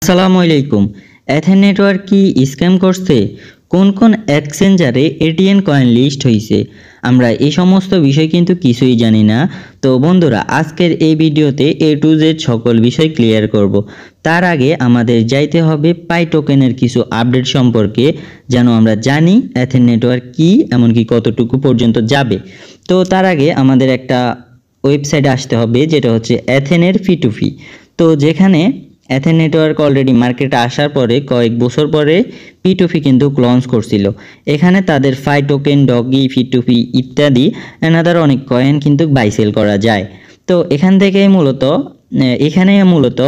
আসসালামু আলাইকুম। এথেন নেটওয়ার্ক কি স্ক্যাম করছে? কোন কোন এক্সচেঞ্জারে এটিএন কয়েন লিস্ট হয়েছে? আমরা এই সমস্ত বিষয় কিন্তু কিছুই জানি না। তো বন্ধুরা, আজকের এই ভিডিওতে A to Z সকল বিষয় ক্লিয়ার করব। তার আগে আমাদের যাইতে হবে পাই টোকেনের কিছু আপডেট সম্পর্কে, যেন আমরা জানি এথেন নেটওয়ার্ক কি, এমনকি কতটুকু পর্যন্ত যাবে। তো তার আগে আমাদের একটা ওয়েবসাইটে আসতে হবে, যেটা হচ্ছে এথেনের P2P। তো যেখানে এথেন নেটওয়ার্ক অলরেডি মার্কেটে আসার পরে কয়েক বছর পরে P2P কিন্তু লঞ্চ করছিল। এখানে তাদের ফাই টোকেন, ডগি, P2P ইত্যাদি অ্যানাদার অনেক কয়েন কিন্তু বাই সেল করা যায়। তো এখানে মূলত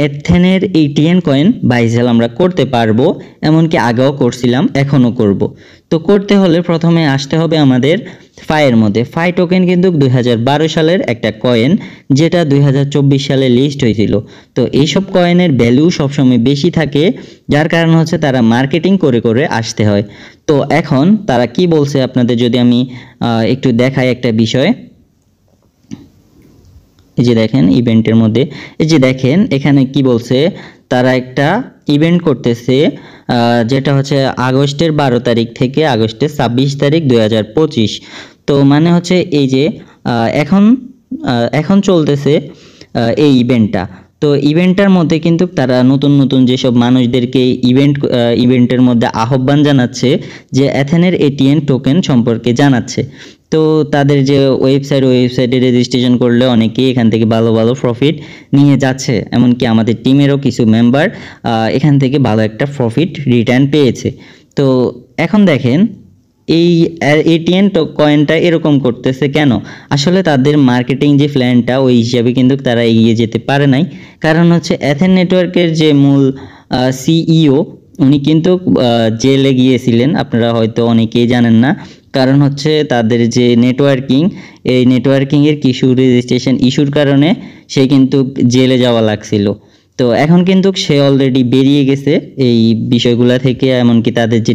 এথেনের এটিএন কয়েন বাই সেল আমরা করতে পারবো, এমনকি আগেও করছিলাম, এখনও করব। তো করতে হলে প্রথমে আসতে হবে আমাদের ফাইয়ের মধ্যে। ফাই টোকেন কিন্তু 2012 সালের একটা কয়েন, যেটা 2024 সালে লিস্ট হয়েছিল। তো এইসব কয়েনের ভ্যালু সবসময় বেশি থাকে, যার কারণ হচ্ছে তারা মার্কেটিং করে করে আসতে হয়। তো এখন তারা কি বলছে আপনাদের যদি আমি একটু দেখাই একটা বিষয়। এই যে দেখেন ইভেন্টের মধ্যে, এই যে দেখেন এখানে কি বলছে, তারা একটা ইভেন্ট করতেছে যেটা হচ্ছে আগস্টের 12 তারিখ থেকে আগস্টের 26 তারিখ 2025। তো মানে হচ্ছে এই যে এখন চলতেছে এই ইভেন্টটা। তো ইভেন্টটার মধ্যে কিন্তু তারা নতুন নতুন যেসব মানুষদেরকে ইভেন্টের মধ্যে আহ্বান জানাচ্ছে, যে এথেনের এটিএন টোকেন সম্পর্কে জানাচ্ছে। তো তাদের যে ওয়েবসাইটে রেজিস্ট্রেশন করলে অনেকেই এখান থেকে ভালো ভালো প্রফিট নিয়ে যাচ্ছে, এমনকি আমাদের টিমেরও কিছু মেম্বার এখান থেকে ভালো একটা প্রফিট রিটার্ন পেয়েছে। তো এখন দেখেন এই এটিএন কয়েনটা এরকম করতেছে কেন? আসলে তাদের মার্কেটিং যে প্ল্যানটা ওই হিসাবে কিন্তু তারা এগিয়ে যেতে পারে নাই। কারণ হচ্ছে এথেন নেটওয়ার্কের যে মূল সিইও, উনি কিন্তু জেলে গিয়েছিলেন, আপনারা হয়তো অনেকেই জানেন না। কারণ হচ্ছে তাদের যে এই নেটওয়ার্কিংয়ের কিছু রেজিস্ট্রেশন ইস্যুর কারণে সে কিন্তু জেলে যাওয়া লাগছিল। তো এখন কিন্তু সে অলরেডি বেরিয়ে গেছে এই বিষয়গুলো থেকে, এমনকি তাদের যে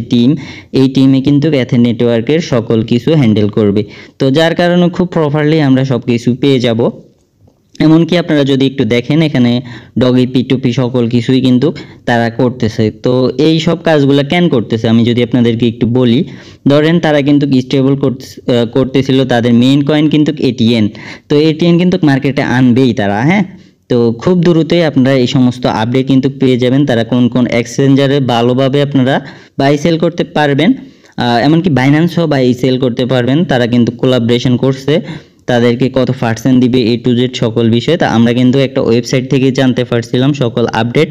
এই টিমে কিন্তু এথেন নেটওয়ার্কের সকল কিছু হ্যান্ডেল করবে। তো যার কারণে খুব প্রপারলি আমরা সব কিছু পেয়ে যাব। এমনকি আপনারা যদি একটু দেখেন, এখানে ডগি, P2P সকল কিছুই কিন্তু তারা করতেছে। তো এই সব কাজগুলো কেন করতেছে আমি যদি আপনাদেরকে একটু বলি। ধরেন তারা কিন্তু স্টেবল করতেছিল তাদের মেইন কয়েন কিন্তু এটিএন। তো এটিএন কিন্তু মার্কেটে আনবেই তারা, হ্যাঁ। তো খুব দ্রুতই আপনারা এই সমস্ত আপডেট কিন্তু পেয়ে যাবেন, তারা কোন কোন এক্সচেঞ্জারে ভালোভাবে আপনারা বাই সেল করতে পারবেন, এমনকি বাইন্যান্সও বাই সেল করতে পারবেন। তারা কিন্তু কোলাবোরেশন করছে, তাদেরকে কত পার্সেন্ট দিবে A to Z সকল বিষয় তা আমরা কিন্তু একটা ওয়েবসাইট থেকে জানতে পারছিলাম সকল আপডেট।